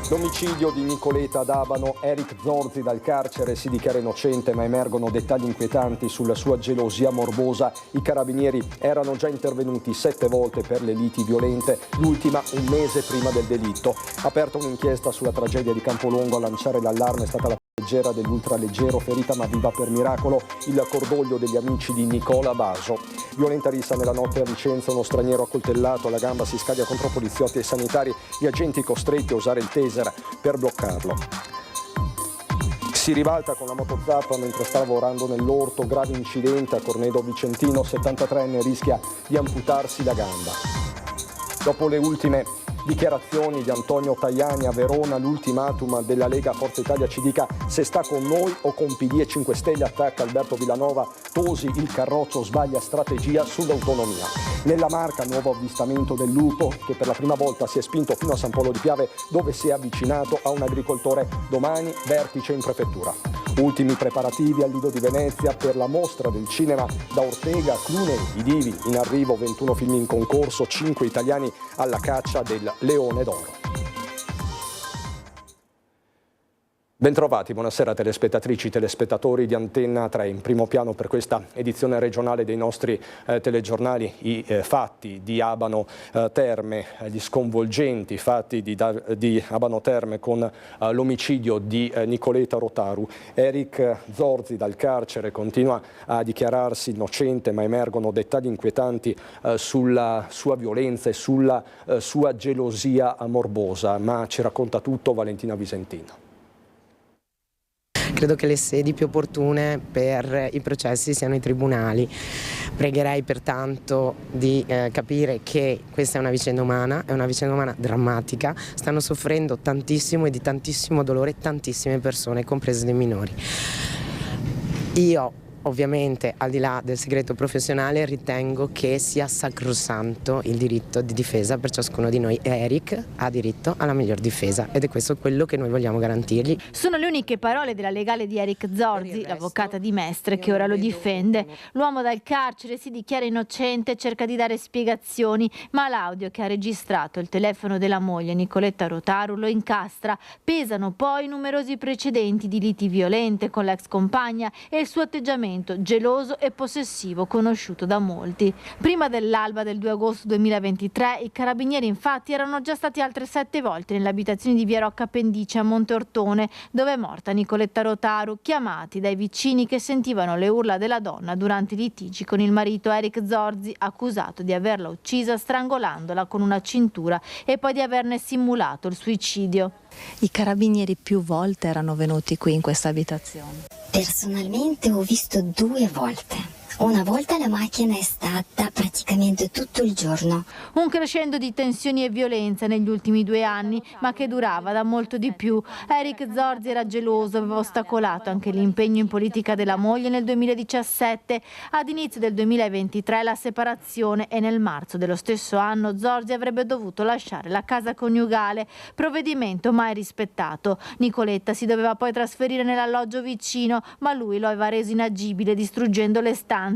L'omicidio di Nicoleta ad Abano, Eric Zorzi dal carcere si dichiara innocente, ma emergono dettagli inquietanti sulla sua gelosia morbosa. I carabinieri erano già intervenuti 7 volte per le liti violente, l'ultima un mese prima del delitto. Aperta un'inchiesta sulla tragedia di Campolongo, a lanciare l'allarme è stata la leggera dell'ultraleggero, ferita ma viva per miracolo, il cordoglio degli amici di Nicola Baso. Violenta rissa nella notte a Vicenza, uno straniero accoltellato alla gamba si scaglia contro poliziotti e sanitari, gli agenti costretti a usare il taser per bloccarlo. Si ribalta con la motozappa mentre sta lavorando nell'orto, grave incidente a Cornedo Vicentino, 73enne rischia di amputarsi la gamba. Dopo le ultime dichiarazioni di Antonio Tajani a Verona, l'ultimatum della Lega Forza Italia ci dica se sta con noi o con PD e 5 Stelle, attacca Alberto Villanova, Tosi il carroccio sbaglia strategia sull'autonomia. Nella Marca nuovo avvistamento del lupo che per la prima volta si è spinto fino a San Polo di Piave, dove si è avvicinato a un agricoltore. Domani vertice in prefettura. Ultimi preparativi al Lido di Venezia per la mostra del cinema da Ortega, Clooney, i Divi, in arrivo 21 film in concorso, 5 italiani alla caccia del Leone d'Oro. Bentrovati, buonasera telespettatrici, telespettatori di Antenna 3. In primo piano per questa edizione regionale dei nostri telegiornali i fatti di Abano Terme, gli sconvolgenti fatti di Abano Terme con l'omicidio di Nicoleta Rotaru. Eric Zorzi dal carcere continua a dichiararsi innocente, ma emergono dettagli inquietanti sulla sua violenza e sulla sua gelosia morbosa, ma ci racconta tutto Valentina Visentino. Credo che le sedi più opportune per i processi siano i tribunali. Pregherei pertanto di capire che questa è una vicenda umana drammatica, stanno soffrendo tantissimo e di tantissimo dolore tantissime persone, comprese dei minori. Io ovviamente, al di là del segreto professionale, ritengo che sia sacrosanto il diritto di difesa per ciascuno di noi. Eric ha diritto alla miglior difesa ed è questo quello che noi vogliamo garantirgli. Sono le uniche parole della legale di Eric Zorzi, l'avvocata di Mestre, che ora lo difende. L'uomo dal carcere si dichiara innocente e cerca di dare spiegazioni, ma l'audio che ha registrato il telefono della moglie Nicoleta Rotaru lo incastra. Pesano poi numerosi precedenti di liti violente con l'ex compagna e il suo atteggiamento geloso e possessivo conosciuto da molti. Prima dell'alba del 2 agosto 2023 i carabinieri infatti erano già stati altre 7 volte nelle abitazioni di via Rocca Pendice a Monteortone, dove è morta Nicoleta Rotaru, chiamati dai vicini che sentivano le urla della donna durante i litigi con il marito Eric Zorzi, accusato di averla uccisa strangolandola con una cintura e poi di averne simulato il suicidio. I carabinieri più volte erano venuti qui in questa abitazione? Personalmente ho visto 2 volte. Una volta la macchina è stata praticamente tutto il giorno. Un crescendo di tensioni e violenza negli ultimi 2 anni, ma che durava da molto di più. Eric Zorzi era geloso, aveva ostacolato anche l'impegno in politica della moglie nel 2017. Ad inizio del 2023 la separazione e nel marzo dello stesso anno Zorzi avrebbe dovuto lasciare la casa coniugale, provvedimento mai rispettato. Nicoletta si doveva poi trasferire nell'alloggio vicino, ma lui lo aveva reso inagibile distruggendo le stanze.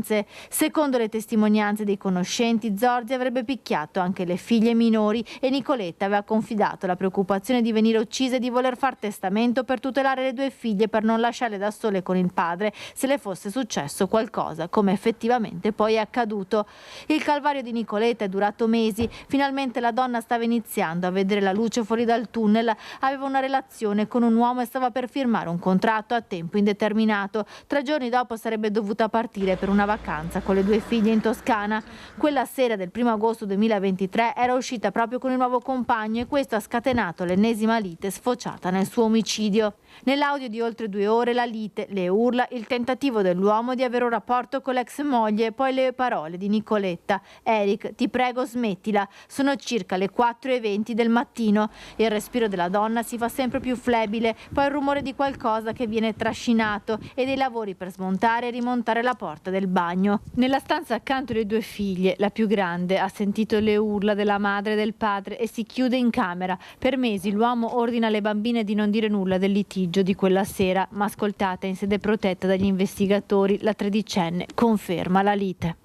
Secondo le testimonianze dei conoscenti, Zorzi avrebbe picchiato anche le figlie minori e Nicoletta aveva confidato la preoccupazione di venire uccisa e di voler far testamento per tutelare le 2 figlie, per non lasciarle da sole con il padre se le fosse successo qualcosa, come effettivamente poi è accaduto. Il calvario di Nicoletta è durato mesi, finalmente la donna stava iniziando a vedere la luce fuori dal tunnel, aveva una relazione con un uomo e stava per firmare un contratto a tempo indeterminato. 3 giorni dopo sarebbe dovuta partire per una vacanza con le 2 figlie in Toscana. Quella sera del 1 agosto 2023 era uscita proprio con il nuovo compagno e questo ha scatenato l'ennesima lite sfociata nel suo omicidio. Nell'audio di oltre 2 ore la lite, le urla, il tentativo dell'uomo di avere un rapporto con l'ex moglie e poi le parole di Nicoletta: Eric, ti prego smettila. Sono circa le 4:20 del mattino. Il respiro della donna si fa sempre più flebile, poi il rumore di qualcosa che viene trascinato e dei lavori per smontare e rimontare la porta del bagno. Nella stanza accanto alle 2 figlie, la più grande ha sentito le urla della madre e del padre e si chiude in camera. Per mesi l'uomo ordina alle bambine di non dire nulla del litigio di quella sera, ma ascoltata in sede protetta dagli investigatori, la 13enne conferma la lite.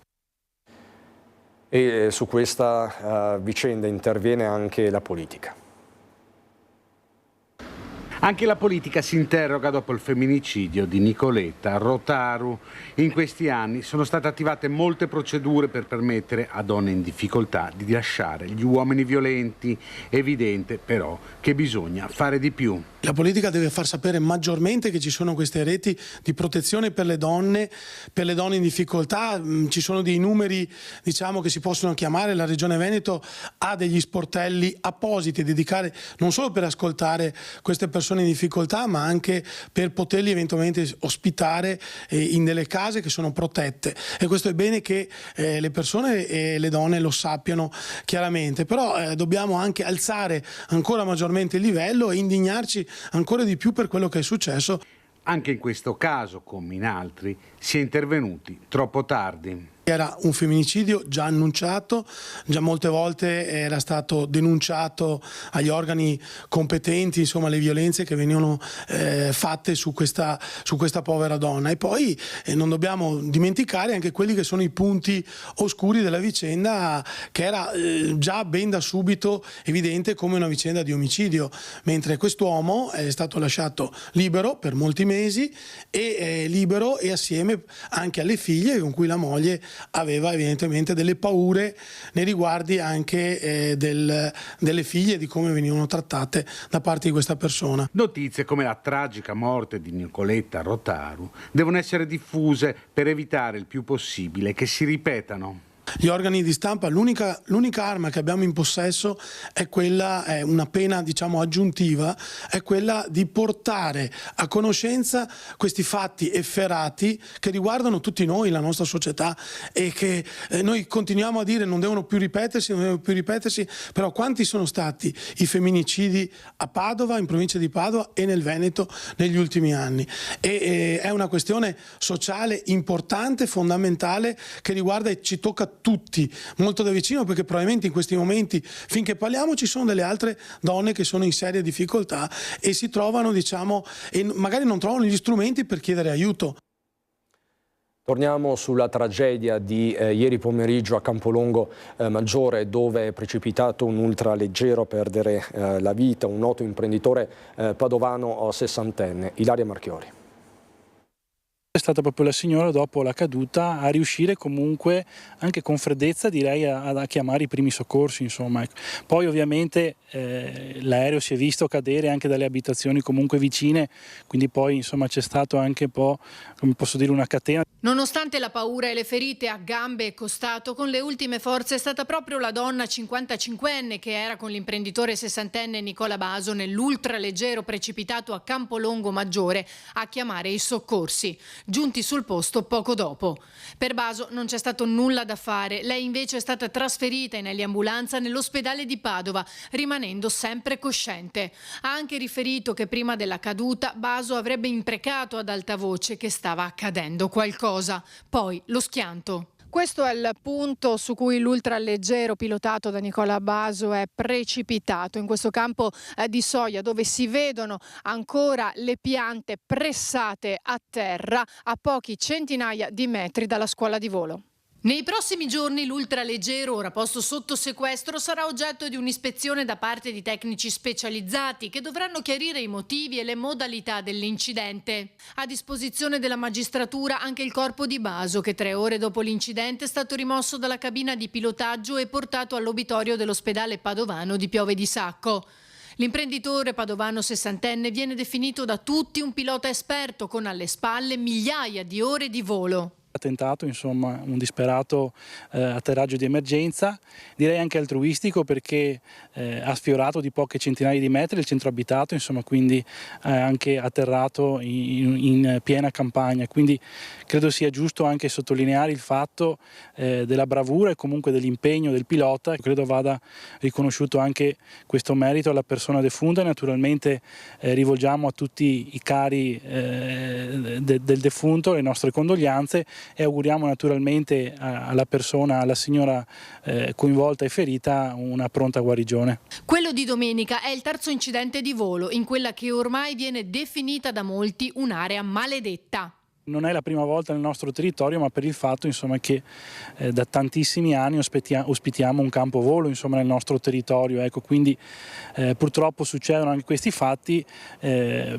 E su questa vicenda interviene anche la politica. Anche la politica si interroga dopo il femminicidio di Nicoletta Rotaru. In questi anni sono state attivate molte procedure per permettere a donne in difficoltà di lasciare gli uomini violenti. Evidente però che bisogna fare di più. La politica deve far sapere maggiormente che ci sono queste reti di protezione per le donne in difficoltà. Ci sono dei numeri, diciamo, che si possono chiamare. La Regione Veneto ha degli sportelli appositi dedicati non solo per ascoltare queste persone in difficoltà, ma anche per poterli eventualmente ospitare in delle case che sono protette, e questo è bene che le persone e le donne lo sappiano chiaramente. Però dobbiamo anche alzare ancora maggiormente il livello e indignarci ancora di più per quello che è successo. Anche in questo caso, come in altri, si è intervenuti troppo tardi. Era un femminicidio già annunciato, già molte volte era stato denunciato agli organi competenti, insomma, le violenze che venivano fatte su questa povera donna. E poi non dobbiamo dimenticare anche quelli che sono i punti oscuri della vicenda, che era già ben da subito evidente come una vicenda di omicidio, mentre quest'uomo è stato lasciato libero per molti mesi, e libero e assieme anche alle figlie, con cui la moglie aveva evidentemente delle paure nei riguardi anche delle figlie, di come venivano trattate da parte di questa persona. Notizie come la tragica morte di Nicoletta Rotaru devono essere diffuse per evitare il più possibile che si ripetano. Gli organi di stampa, l'unica arma che abbiamo in possesso è quella, è una pena, diciamo, aggiuntiva, è quella di portare a conoscenza questi fatti efferati che riguardano tutti noi, la nostra società, e che noi continuiamo a dire non devono più ripetersi, però quanti sono stati i femminicidi a Padova, in provincia di Padova e nel Veneto negli ultimi anni? È una questione sociale importante, fondamentale, che riguarda e ci tocca tutti molto da vicino, perché probabilmente in questi momenti, finché parliamo, ci sono delle altre donne che sono in seria difficoltà e si trovano, diciamo, e magari non trovano gli strumenti per chiedere aiuto. Torniamo sulla tragedia di ieri pomeriggio a Campolongo Maggiore, dove è precipitato un ultraleggero a perdere la vita, un noto imprenditore padovano sessantenne. Ilaria Marchiori. È stata proprio la signora, dopo la caduta, a riuscire comunque anche con freddezza, direi, a chiamare i primi soccorsi, insomma. Poi ovviamente l'aereo si è visto cadere anche dalle abitazioni comunque vicine, quindi poi insomma c'è stato anche un po', come posso dire, una catena. Nonostante la paura e le ferite a gambe e costato, con le ultime forze è stata proprio la donna 55enne che era con l'imprenditore sessantenne Nicola Baso nell'ultraleggero precipitato a Campolongo Maggiore a chiamare i soccorsi, giunti sul posto poco dopo. Per Baso non c'è stato nulla da fare, lei invece è stata trasferita in eliambulanza nell'ospedale di Padova, rimanendo sempre cosciente. Ha anche riferito che prima della caduta Baso avrebbe imprecato ad alta voce che stava accadendo qualcosa. Poi lo schianto. Questo è il punto su cui l'ultraleggero pilotato da Nicola Baso è precipitato, in questo campo di soia, dove si vedono ancora le piante pressate a terra a pochi centinaia di metri dalla scuola di volo. Nei prossimi giorni l'ultraleggero, ora posto sotto sequestro, sarà oggetto di un'ispezione da parte di tecnici specializzati che dovranno chiarire i motivi e le modalità dell'incidente. A disposizione della magistratura anche il corpo di Baso, che 3 ore dopo l'incidente è stato rimosso dalla cabina di pilotaggio e portato all'obitorio dell'ospedale padovano di Piove di Sacco. L'imprenditore padovano sessantenne viene definito da tutti un pilota esperto con alle spalle migliaia di ore di volo. Ha tentato, insomma, un disperato atterraggio di emergenza, direi anche altruistico, perché ha sfiorato di poche centinaia di metri il centro abitato, insomma, quindi anche atterrato in piena campagna. Quindi credo sia giusto anche sottolineare il fatto della bravura e comunque dell'impegno del pilota. Credo vada riconosciuto anche questo merito alla persona defunta. Naturalmente rivolgiamo a tutti i cari del defunto le nostre condoglianze e auguriamo naturalmente alla persona, alla signora coinvolta e ferita, una pronta guarigione. Quello di domenica è il terzo incidente di volo in quella che ormai viene definita da molti un'area maledetta. Non è la prima volta nel nostro territorio, ma per il fatto insomma, che da tantissimi anni ospitiamo un campo volo insomma, nel nostro territorio. Ecco, quindi purtroppo succedono anche questi fatti,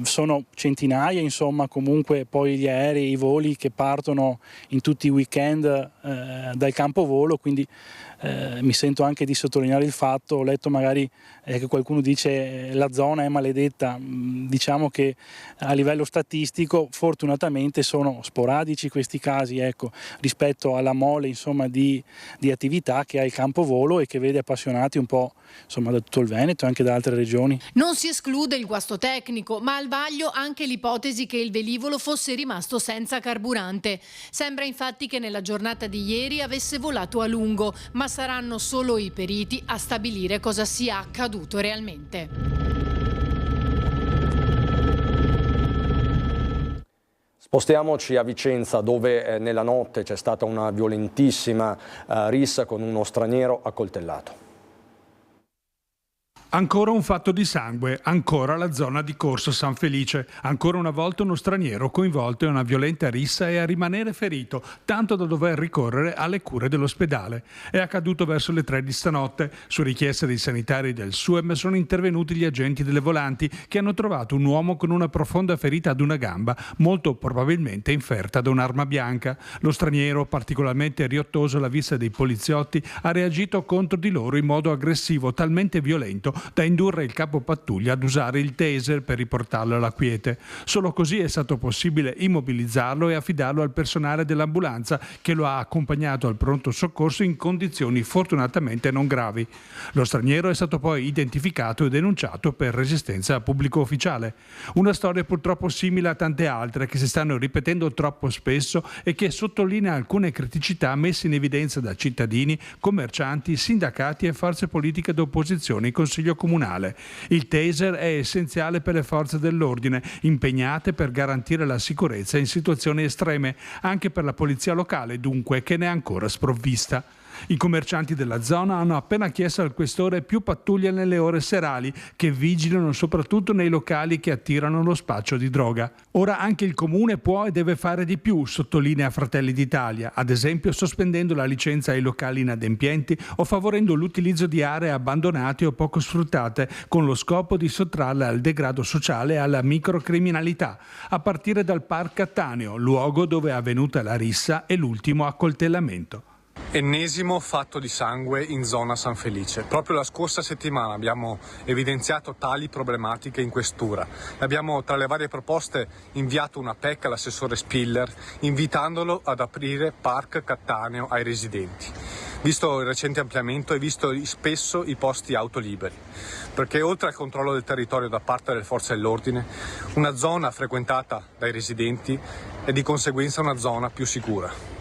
sono centinaia insomma, comunque poi gli aerei, i voli che partono in tutti i weekend dal campo volo, quindi mi sento anche di sottolineare il fatto, ho letto magari che qualcuno dice la zona è maledetta, diciamo che a livello statistico fortunatamente sono sporadici questi casi, ecco, rispetto alla mole insomma, di attività che ha il campo volo e che vede appassionati un po' insomma, da tutto il Veneto e anche da altre regioni. Non si esclude il guasto tecnico, ma al vaglio anche l'ipotesi che il velivolo fosse rimasto senza carburante. Sembra infatti che nella giornata di ieri avesse volato a lungo, ma saranno solo i periti a stabilire cosa sia accaduto realmente. Spostiamoci a Vicenza, dove nella notte c'è stata una violentissima rissa con uno straniero accoltellato. Ancora un fatto di sangue, ancora la zona di Corso San Felice, ancora una volta uno straniero coinvolto in una violenta rissa e a rimanere ferito, tanto da dover ricorrere alle cure dell'ospedale. È accaduto verso le 3 di stanotte. Su richiesta dei sanitari del SUEM sono intervenuti gli agenti delle volanti che hanno trovato un uomo con una profonda ferita ad una gamba, molto probabilmente inferta da un'arma bianca. Lo straniero, particolarmente riottoso alla vista dei poliziotti, ha reagito contro di loro in modo aggressivo, talmente violento da indurre il capo pattuglia ad usare il taser per riportarlo alla quiete. Solo così è stato possibile immobilizzarlo e affidarlo al personale dell'ambulanza che lo ha accompagnato al pronto soccorso in condizioni fortunatamente non gravi. Lo straniero è stato poi identificato e denunciato per resistenza a pubblico ufficiale. Una storia purtroppo simile a tante altre che si stanno ripetendo troppo spesso e che sottolinea alcune criticità messe in evidenza da cittadini, commercianti, sindacati e forze politiche d'opposizione in Consiglio comunale. Il taser è essenziale per le forze dell'ordine, impegnate per garantire la sicurezza in situazioni estreme, anche per la polizia locale, dunque, che ne è ancora sprovvista. I commercianti della zona hanno appena chiesto al questore più pattuglie nelle ore serali, che vigilano soprattutto nei locali che attirano lo spaccio di droga. Ora anche il comune può e deve fare di più, sottolinea Fratelli d'Italia, ad esempio sospendendo la licenza ai locali inadempienti o favorendo l'utilizzo di aree abbandonate o poco sfruttate, con lo scopo di sottrarle al degrado sociale e alla microcriminalità, a partire dal Parc Cattaneo, luogo dove è avvenuta la rissa e l'ultimo accoltellamento. Ennesimo fatto di sangue in zona San Felice. Proprio la scorsa settimana abbiamo evidenziato tali problematiche in questura. Abbiamo, tra le varie proposte, inviato una PEC all'assessore Spiller, invitandolo ad aprire Parc Cattaneo ai residenti. Visto il recente ampliamento e visto spesso i posti auto liberi, perché oltre al controllo del territorio da parte delle forze dell'ordine, una zona frequentata dai residenti è di conseguenza una zona più sicura.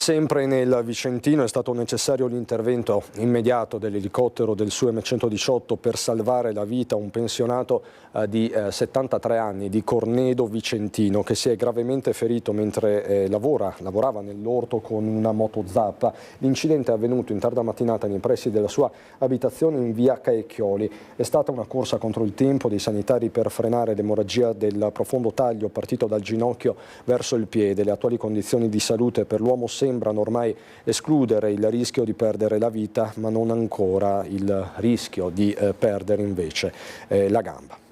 Sempre nel Vicentino è stato necessario l'intervento immediato dell'elicottero del SUEM 118 per salvare la vita a un pensionato di 73 anni di Cornedo Vicentino, che si è gravemente ferito mentre lavorava nell'orto con una motozappa. L'incidente è avvenuto in tarda mattinata nei pressi della sua abitazione in via Caecchioli. È stata una corsa contro il tempo dei sanitari per frenare l'emorragia del profondo taglio partito dal ginocchio verso il piede. Le attuali condizioni di salute per l'uomo sembrano ormai escludere il rischio di perdere la vita, ma non ancora il rischio di perdere invece la gamba.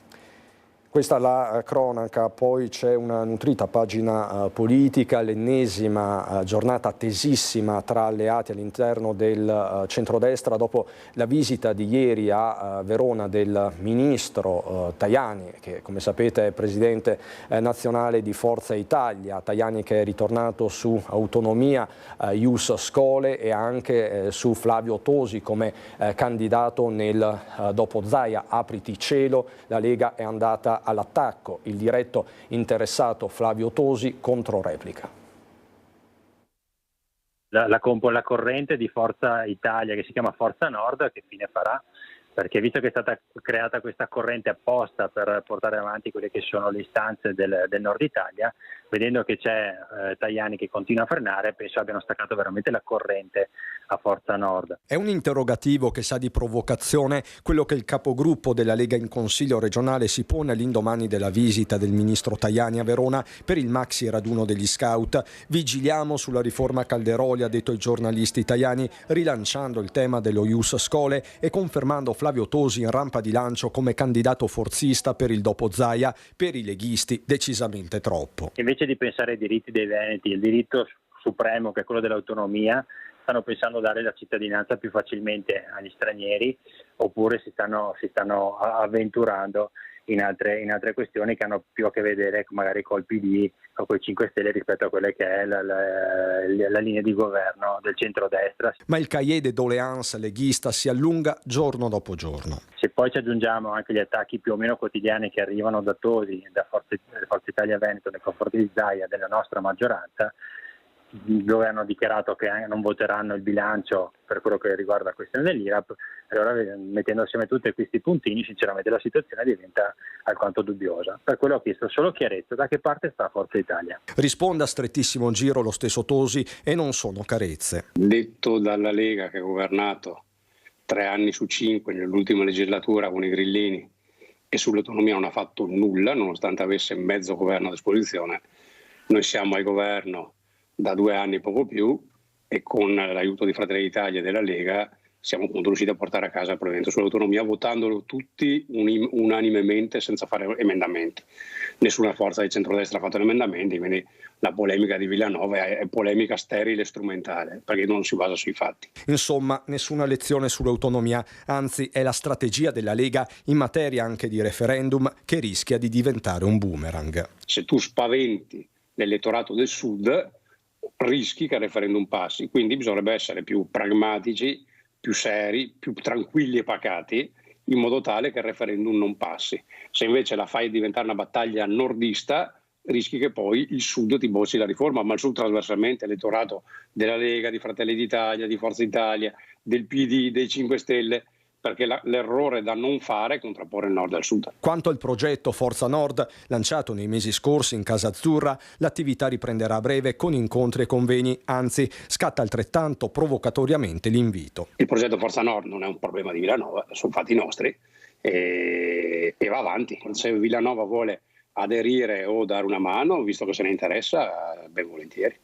Questa è la cronaca, poi c'è una nutrita pagina politica, l'ennesima giornata attesissima tra alleati all'interno del centrodestra dopo la visita di ieri a Verona del ministro Tajani, che come sapete è presidente nazionale di Forza Italia. Tajani che è ritornato su autonomia, Ius Schole e anche su Flavio Tosi come candidato nel dopo Zaia Apriti Cielo. La Lega è andata all'attacco, il diretto interessato Flavio Tosi controreplica. La corrente di Forza Italia che si chiama Forza Nord, che fine farà? perché visto che è stata creata questa corrente apposta per portare avanti quelle che sono le istanze del Nord Italia, vedendo che c'è Tajani che continua a frenare, penso abbiano staccato veramente la corrente a Forza Nord. È un interrogativo che sa di provocazione quello che il capogruppo della Lega in Consiglio regionale si pone all'indomani della visita del ministro Tajani a Verona per il maxi raduno degli scout. Vigiliamo sulla riforma Calderoli, ha detto ai giornalisti Tajani, rilanciando il tema dello Ius Scholae e confermando Flavio Tosi in rampa di lancio come candidato forzista per il dopo Zaia, per i leghisti decisamente troppo. Invece di pensare ai diritti dei veneti, il diritto supremo che è quello dell'autonomia, stanno pensando a dare la cittadinanza più facilmente agli stranieri, oppure si stanno avventurando in altre questioni che hanno più a che vedere magari col PD o col 5 Stelle rispetto a quella che è la linea di governo del centrodestra. Ma il cahier de doléances leghista si allunga giorno dopo giorno. Se poi ci aggiungiamo anche gli attacchi più o meno quotidiani che arrivano da Tosi, da Forza Italia Veneto nei confronti di Zaia, della nostra maggioranza, dove hanno dichiarato che non voteranno il bilancio per quello che riguarda la questione dell'IRAP, allora mettendo assieme tutti questi puntini sinceramente la situazione diventa alquanto dubbiosa. Per quello ho chiesto solo chiarezza, da che parte sta Forza Italia? Risponde a strettissimo giro lo stesso Tosi e non sono carezze. Detto dalla Lega che ha governato 3 anni su 5 nell'ultima legislatura con i grillini e sull'autonomia non ha fatto nulla nonostante avesse mezzo governo a disposizione, noi siamo al governo da 2 anni poco più e con l'aiuto di Fratelli d'Italia e della Lega siamo appunto riusciti a portare a casa il provvedimento sull'autonomia votandolo tutti unanimemente senza fare emendamenti. Nessuna forza di centrodestra ha fatto emendamenti, quindi la polemica di Villanova è polemica sterile e strumentale perché non si basa sui fatti. Insomma, nessuna lezione sull'autonomia, anzi è la strategia della Lega in materia anche di referendum che rischia di diventare un boomerang. Se tu spaventi l'elettorato del Sud rischi che il referendum passi, quindi bisognerebbe essere più pragmatici, più seri, più tranquilli e pacati in modo tale che il referendum non passi. Se invece la fai diventare una battaglia nordista rischi che poi il Sud ti bocci la riforma, ma il Sud trasversalmente, elettorato della Lega, di Fratelli d'Italia, di Forza Italia, del PD, dei 5 Stelle, perché l'errore da non fare è contrapporre il nord al sud. Quanto al progetto Forza Nord, lanciato nei mesi scorsi in Casa Azzurra, l'attività riprenderà a breve con incontri e convegni, anzi scatta altrettanto provocatoriamente l'invito. Il progetto Forza Nord non è un problema di Villanova, sono fatti nostri e va avanti. Se Villanova vuole aderire o dare una mano, visto che se ne interessa, ben volentieri.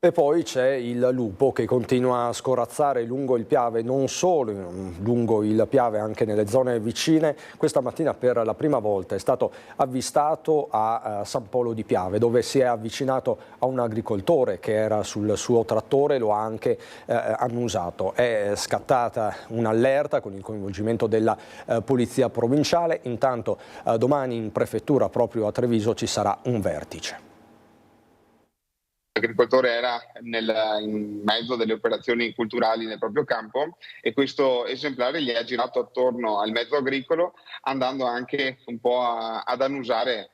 E poi c'è il lupo che continua a scorazzare lungo il Piave, non solo lungo il Piave, anche nelle zone vicine. Questa mattina per la prima volta è stato avvistato a San Polo di Piave, dove si è avvicinato a un agricoltore che era sul suo trattore, lo ha anche annusato. È scattata un'allerta con il coinvolgimento della Polizia Provinciale. Intanto domani in prefettura, proprio a Treviso, ci sarà un vertice. L'agricoltore era in mezzo delle operazioni culturali nel proprio campo e questo esemplare gli è girato attorno al mezzo agricolo, andando anche un po' ad annusare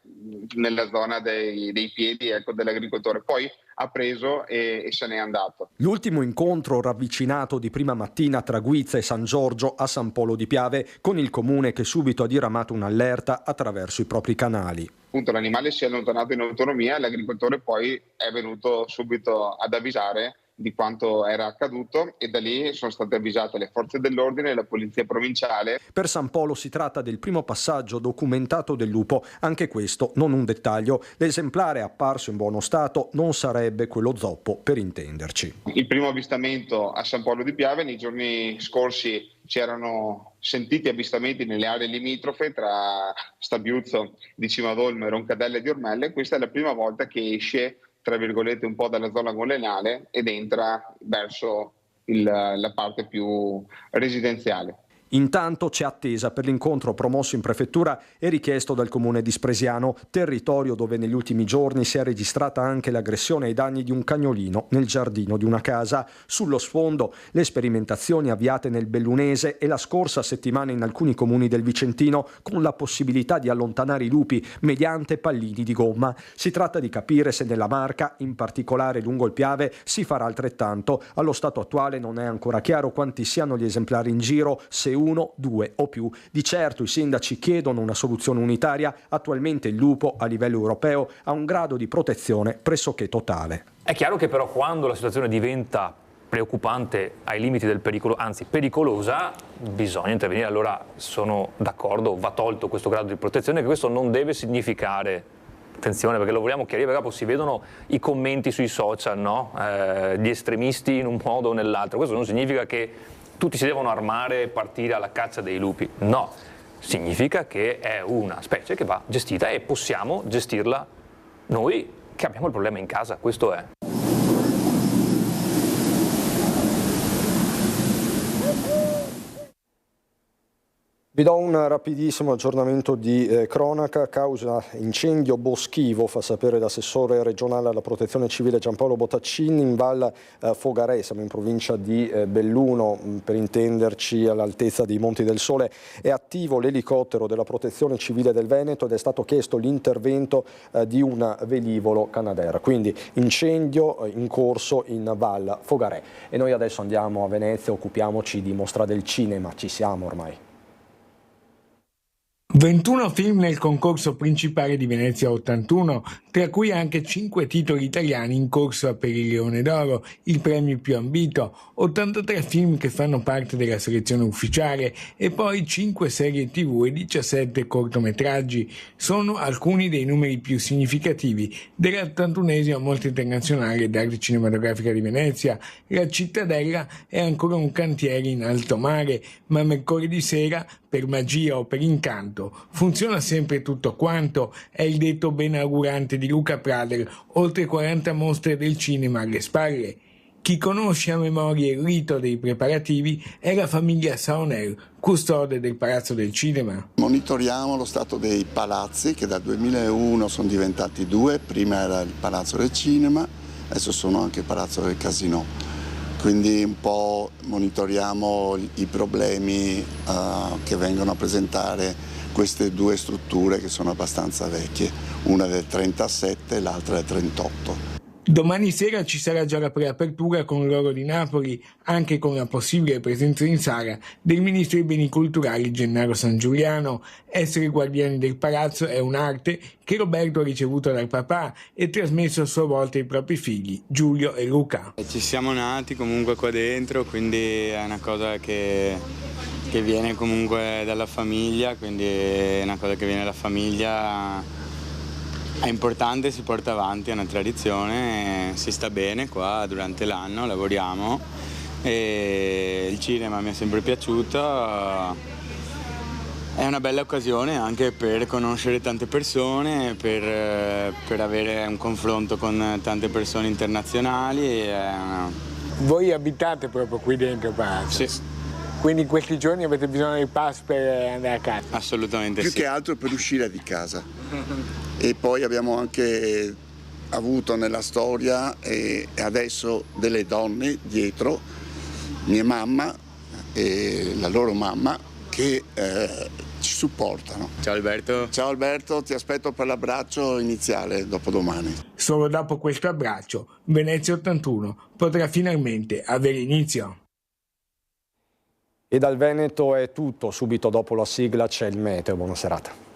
nella zona dei piedi dell'agricoltore. Poi ha preso e se n'è andato. L'ultimo incontro ravvicinato di prima mattina tra Guizza e San Giorgio a San Polo di Piave, con il comune che subito ha diramato un'allerta attraverso i propri canali. Appunto, l'animale si è allontanato in autonomia e l'agricoltore poi è venuto subito ad avvisare di quanto era accaduto e da lì sono state avvisate le forze dell'ordine e la polizia provinciale. Per San Polo si tratta del primo passaggio documentato del lupo, anche questo non un dettaglio. L'esemplare apparso in buono stato non sarebbe quello zoppo, per intenderci. Il primo avvistamento a San Polo di Piave, nei giorni scorsi c'erano sentiti avvistamenti nelle aree limitrofe tra Stabiuzzo di Cimadolmo e Roncadelle di Ormelle. Questa è la prima volta che esce tra virgolette un po' dalla zona golenale ed entra verso la parte più residenziale. Intanto c'è attesa per l'incontro promosso in prefettura e richiesto dal comune di Spresiano, territorio dove negli ultimi giorni si è registrata anche l'aggressione ai danni di un cagnolino nel giardino di una casa. Sullo sfondo le sperimentazioni avviate nel Bellunese e la scorsa settimana in alcuni comuni del Vicentino, con la possibilità di allontanare i lupi mediante pallini di gomma. Si tratta di capire se nella Marca, in particolare lungo il Piave, si farà altrettanto. Allo stato attuale non è ancora chiaro quanti siano gli esemplari in giro, se 1, 2 o più. Di certo i sindaci chiedono una soluzione unitaria. Attualmente il lupo a livello europeo ha un grado di protezione pressoché totale. È chiaro che però quando la situazione diventa preoccupante ai limiti del pericolo, anzi pericolosa, bisogna intervenire. Allora sono d'accordo, va tolto questo grado di protezione, che questo non deve significare, attenzione perché lo vogliamo chiarire, perché poi si vedono i commenti sui social, no? Gli estremisti in un modo o nell'altro. Questo non significa che tutti si devono armare e partire alla caccia dei lupi, no, significa che è una specie che va gestita e possiamo gestirla noi che abbiamo il problema in casa, questo è. Vi do un rapidissimo aggiornamento di cronaca. Causa incendio boschivo, fa sapere l'assessore regionale alla protezione civile Giampaolo Botaccini, in Val Fogarè, siamo in provincia di Belluno, per intenderci all'altezza dei Monti del Sole. È attivo l'elicottero della protezione civile del Veneto ed è stato chiesto l'intervento di un velivolo Canadair, quindi incendio in corso in Val Fogarè. E noi adesso andiamo a Venezia, occupiamoci di Mostra del Cinema, ci siamo ormai. 21 film nel concorso principale di Venezia 81, tra cui anche 5 titoli italiani in corsa per il Leone d'Oro, il premio più ambito, 83 film che fanno parte della selezione ufficiale e poi 5 serie TV e 17 cortometraggi. Sono alcuni dei numeri più significativi dell'81esima Mostra internazionale d'arte cinematografica di Venezia. La cittadella è ancora un cantiere in alto mare, ma mercoledì sera, per magia o per incanto, funziona sempre tutto quanto, è il detto benaugurante di Luca Prader, oltre 40 mostre del cinema alle spalle. Chi conosce a memoria il rito dei preparativi è la famiglia Saonel, custode del Palazzo del Cinema. Monitoriamo lo stato dei palazzi che dal 2001 sono diventati 2, prima era il Palazzo del Cinema, adesso sono anche il Palazzo del Casino. Quindi un po' monitoriamo i problemi che vengono a presentare queste due strutture che sono abbastanza vecchie, una del 37 e l'altra del 38. Domani sera ci sarà già la preapertura con l'Oro di Napoli, anche con la possibile presenza in sala del ministro dei beni culturali Gennaro San Giuliano. Essere guardiani del palazzo è un'arte che Roberto ha ricevuto dal papà e trasmesso a sua volta ai propri figli, Giulio e Luca. Ci siamo nati comunque qua dentro, quindi è una cosa che viene comunque dalla famiglia, quindi è una cosa che viene dalla famiglia. È importante, si porta avanti, è una tradizione, si sta bene qua durante l'anno, lavoriamo e il cinema mi è sempre piaciuto, è una bella occasione anche per conoscere tante persone, per avere un confronto con tante persone internazionali. Voi abitate proprio qui dentro il palazzo? Sì. Quindi in questi giorni avete bisogno del pass per andare a casa? Assolutamente sì. Più che altro per uscire di casa. E poi abbiamo anche avuto nella storia e adesso delle donne dietro, mia mamma e la loro mamma, che ci supportano. Ciao Alberto. Ciao Alberto, ti aspetto per l'abbraccio iniziale dopodomani. Solo dopo questo abbraccio, Venezia 81 potrà finalmente avere inizio. E dal Veneto è tutto, subito dopo la sigla c'è il meteo, buona serata.